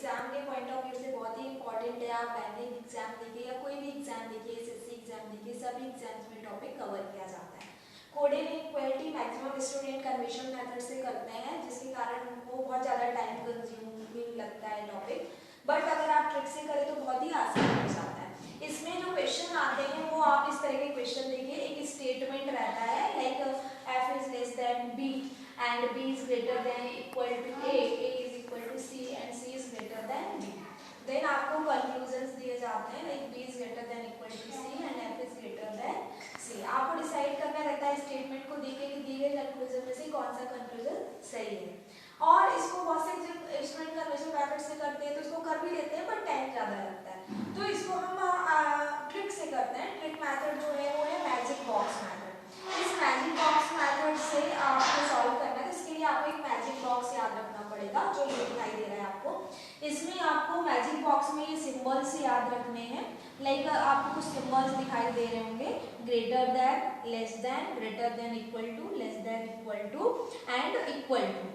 Exam के point of view से बहुत ही इंपॉर्टेंट है। आप बैंकिंग एग्जाम देखिए या कोई भी एग्जाम देखिए, एसएससी एग्जाम देखिए, सभी एग्जाम्स में टॉपिक कवर किया जाता है। Coded inequality maximum student convention method से करते हैं, जिसके कारण उनको बहुत ज़्यादा टाइम कंज्यूमिंग लगता है टॉपिक, बट अगर आप ट्रिक से करें तो बहुत ही आसान हो जाता है। इसमें जो क्वेश्चन आते हैं वो आप इस तरह के क्वेश्चन देखिए, एक स्टेटमेंट रहता है like f is less then b and b is greater than equal to a is equal to c and c is greater than b. Then आपको conclusions दिए जाते हैं like b is greater than equal to c and f is greater than c. आपको decide करना रहता है statement को देख के कि दिए गए कंक्लूजन में से कौन सा कंक्लूजन सही है। और इसको बहुत से जब स्टूडेंट कन्वेंशन मेथड से करते हैं तो इसको कर भी लेते हैं, पर टाइम ज़्यादा लगता है, तो इसको हम ट्रिक से करते हैं। ट्रिक मेथड जो है वो है मैजिक बॉक्स मेथड। इस मैजिक बॉक्स मेथड से आपको सॉल्व करना है, तो इसके लिए आपको एक मैजिक बॉक्स याद रखना पड़ेगा, जो ये दिखाई दे रहा है आपको। इसमें आपको मैजिक बॉक्स में ये सिंबल्स याद रखने हैं, लाइक आपको कुछ सिंबल्स दिखाई दे रहे होंगे, greater than, less than, greater than equal to, less than equal to and equal to.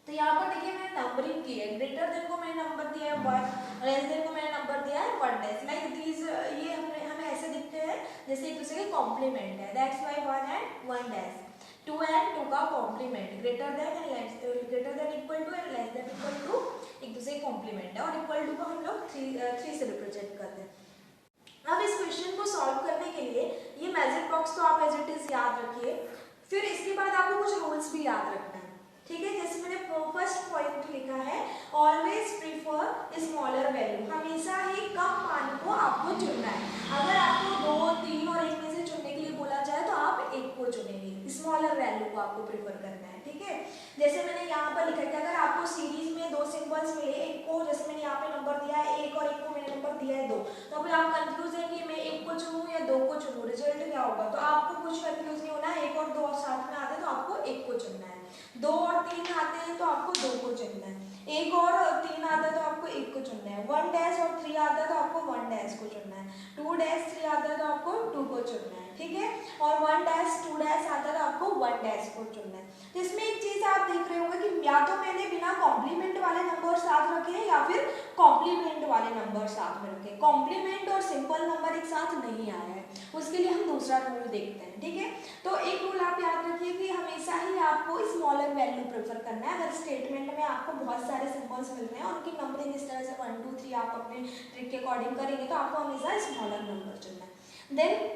तो यहाँ पर देखिए मैंने नंबरिंग की है, ग्रेटर देन को मैंने नंबर दिया है 1, लेस देन को मैंने नंबर दिया है 1 डैश, लाइक दीज ये हमें ऐसे दिखते हैं जैसे एक दूसरे के कॉम्प्लीमेंट है, that's why 1 and 1 dash, 2 and 2 का complement, greater than and greater than equal to and less than equal to एक दूसरे के कॉम्प्लीमेंट है, और इक्वल टू को हम लोग 3 से रिप्रेजेंट करते हैं। अब इस क्वेश्चन को सॉल्व करने के लिए ये मैजिक बॉक्स तो आप एज इट इज याद रखिए, फिर इसके बाद आपको कुछ रूल्स भी याद रखना है, ठीक है। जैसे मैंने फर्स्ट पॉइंट लिखा है, ऑलवेज प्रीफर स्मॉलर वैल्यू, हमेशा ही कम मान को आपको चुनना है। अगर आपको 2, 3 और 1 में से चुनने के लिए बोला जाए तो आप 1 को चुनेंगे, स्मॉलर वैल्यू को आपको प्रीफर करना है, ठीक है। जैसे मैंने यहाँ पर लिखा है कि अगर आपको सीरीज में 2 सिंबल्स मिले, एक को जैसे मैंने यहाँ पे नंबर दिया है 1 और एक को मैंने नंबर दिया है 2, तो अभी आप कंफ्यूज है कि मैं 1 को चुनूँ या 2 को चुनूँ, रिजल्ट क्या होगा। तो आपको कुछ कंफ्यूज नहीं होना है, 1 और 2 साथ में आते हैं तो आपको 1 को चुनना है, 2 और 3 आते हैं तो आपको 2 को चुनना है, 1 और 3 आता है तो आपको 1 को चुनना है, 1 डैश और 3 आता है तो आपको 1 डैश को चुनना है, 2 डैश 3 आता है तो आपको 2 को चुनना है, ठीक है। और 1 डैश 2 डैश आता है तो आपको 1 डैश को चुनना है। तो इसमें एक चीज आप देख रहे होंगे कि या तो मैंने बिना कॉम्प्लीमेंट वाले नंबर साथ रखे हैं या फिर कॉम्प्लीमेंट वाले नंबर साथ में रखे। कॉम्प्लीमेंट और सिंपल नंबर एक साथ नहीं आया है, उसके लिए हम दूसरा रूल देखते हैं, ठीक है। तो एक रूल आप याद रखिए कि हमेशा ही आपको स्मॉलर वैल्यू प्रेफर करना है। अगर स्टेटमेंट में आपको बहुत सारे सिंबल्स मिल रहे हैं और उनकी नंबरिंग इस तरह से 1 2 3 आप अपने ट्रिक के अकॉर्डिंग करेंगे तो आपको हमेशा स्मॉलर नंबर चुनना है। देन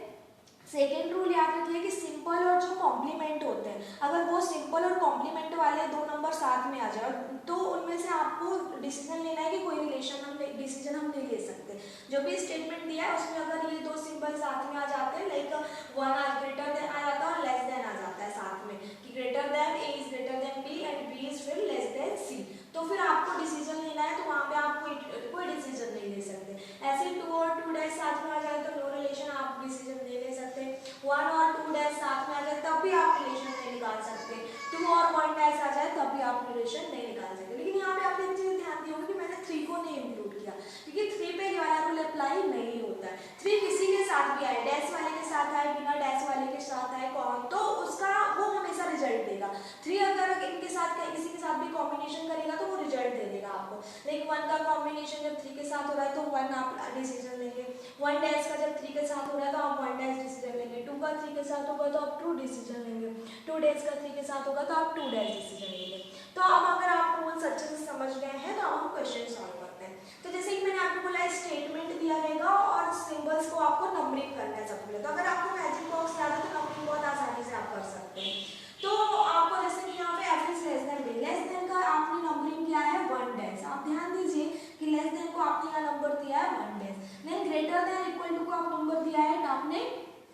सेकेंड रूल याद रखिए कि सिंपल और जो कॉम्प्लीमेंट होते हैं, अगर वो सिंपल और कॉम्प्लीमेंट वाले 2 नंबर साथ में आ जाए तो उनमें से आपको डिसीजन लेना है कि कोई डिसीजन हम नहीं ले सकते। जो भी स्टेटमेंट दिया है उसमें अगर ये 2 सिंबल साथ में आ जाते हैं, लाइक 1 आज ग्रेटर देन आ जाता है और लेस देन आ जाता है साथ में, कि greater than A is greater than B and B is फिर लेस देन सी, तो फिर आपको डिसीजन लेना है, तो वहाँ पे आप कोई डिसीजन नहीं ले सकते। ऐसे 2 और 2 डैश साथ में आ जाए तो नो रिलेशन, आप डिसीजन नहीं ले सकते। 1 और 2 डैश साथ में आ जाए तब भी आप रिलेशन नहीं निकाल सकते, 2 और 1 डैश आ जाए तब भी आप रिलेशन नहीं निकाल सकते। लेकिन यहाँ पे आपने एक चीज ध्यान दी होगी कि मैंने 3 को नहीं इंक्लूड किया, क्योंकि 3 पे ये वाला रूल अप्लाई नहीं होता है। 3 किसी के साथ भी आए, डैश वाले के साथ आए, बिना डैश वाले के साथ आए, तो उसका वो हमेशा रिजल्ट देगा। 3 अगर इनके साथ किसी के साथ भी कॉम्बिनेशन करेगा तो वो रिजल्ट दे देगा आपको। लाइक 1 का कॉम्बिनेशन जब 3 के साथ हो रहा है तो 1 आप डिसीजन लेंगे, 1 डैश का जब 3 के साथ हो रहा है तो आप 1 डैश डिसीजन लेंगे, 2 का 3 के साथ होगा तो आप 2 डिसीजन लेंगे, 2 डैश का 3 के साथ होगा तो आप 2 डैश डिसीजन लेंगे। तो अब अगर आप रूल्स अच्छे से समझ गए हैं तो अब हम क्वेश्चन सॉल्व करते हैं। तो जैसे कि मैंने आपको बोला स्टेटमेंट दिया रहेगा और सिंबल्स को आपको नंबरिंग करना है सबसे। तो अगर आपको मैजिक बॉक्स याद है तो नंबरिंग बहुत आसानी से आप कर सकते हैं। तो आपको जैसे कि यहाँ पे F is less than B, less than का आपने नंबरिंग किया है 1 डैश, आप ध्यान दीजिए कि लेस देन को आपने यहाँ नंबर दिया है 1 dash, then greater than equal to को आप नंबर दिया है आपने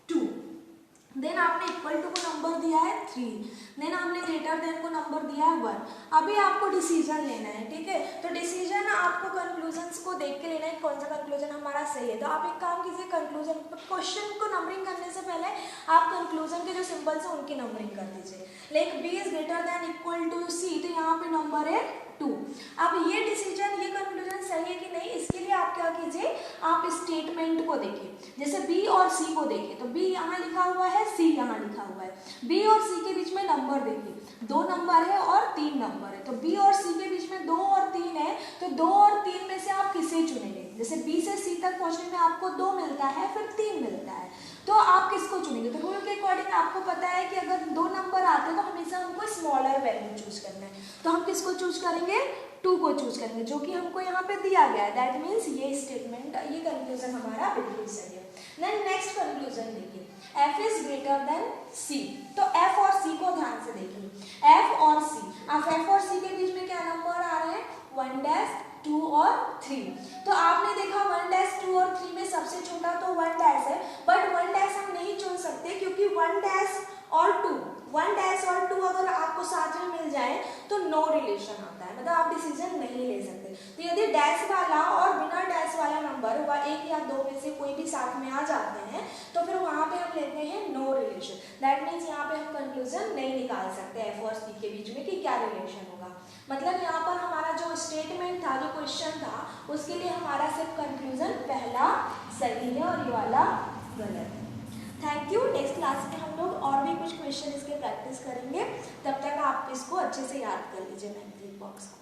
2, देन आपने इक्वल टू को नंबर दिया है 3, देन आपने ग्रेटर देन को नंबर दिया है 1। अभी आपको डिसीजन लेना है, ठीक है। तो डिसीजन आपको कंक्लूजन्स को देख के लेना है, कौन सा कंक्लूजन हमारा सही है। तो आप एक काम कीजिए, कंक्लूजन क्वेश्चन को नंबरिंग करने से पहले आप कंक्लूजन के जो सिंबल्स हैं उनकी नंबरिंग कर दीजिए। Like B is greater than equal to C, तो यहाँ पे नंबर है 2। अब ये डिसीजन, ये कंक्लूजन सही है कि नहीं, इसके लिए आप क्या कीजिए, आप स्टेटमेंट को देखिए। जैसे बी और सी को देखिए, तो बी यहाँ लिखा हुआ है, सी यहाँ लिखा हुआ है। बी और सी के बीच में नंबर देखिए, 2 नंबर है और 3 नंबर है। तो बी और सी के बीच में 2 और 3 है, तो 2 और 3 में से आप किसे चुनेंगे? जैसे बी से सी तक पहुंचने में आपको 2 मिलता है, फिर 3 मिलता है, तो आप किसको चुनेंगे? तो रूल के अकॉर्डिंग आपको पता है कि अगर 2 नंबर आते हैं तो हमेशा हमको स्मॉलर वैल्यू चूज करना है, तो हम किसको चूज करेंगे? 2 को चूज करेंगे, जो कि हमको यहाँ पे दिया गया है। दैट मीन्स ये स्टेटमेंट, ये कंक्लूजन हमारा बिल्कुल सही है। देन नेक्स्ट कंक्लूजन देखिए, f is greater then c। तो f और c को ध्यान से देखिए, f और c, अब f और c के बीच में क्या नंबर आ रहे हैं? 1 डैश, 2 और 3। तो आपने देखा 1 डैश, 2 और 3 में सबसे छोटा तो 1 डैश है, बट 1 डैश हम नहीं चुन सकते क्योंकि 1 डैश और 2, 1 डैश और 2 अगर आपको साथ में मिल जाए तो नो रिलेशन आता है, मतलब आप डिसीजन नहीं ले सकते। तो यदि डैश वाला और बिना डैश वाला नंबर वह 1 या 2 में से कोई भी साथ में आ जाते हैं तो फिर वहां पे हम लेते हैं नो रिलेशन। दैट मीन्स यहाँ पे हम कंक्लूजन नहीं निकाल सकते एफ और सी के बीच में कि क्या रिलेशन होगा। मतलब यहाँ पर हमारा जो स्टेटमेंट था, जो क्वेश्चन था, उसके लिए हमारा सिर्फ कंक्लूजन पहला सही है और ये वाला गलत है। Thank you. नेक्स्ट क्लास में हम लोग और भी कुछ क्वेश्चन इसके प्रैक्टिस करेंगे, तब तक आप इसको अच्छे से याद कर लीजिए मैथमेटिक्स बॉक्स को।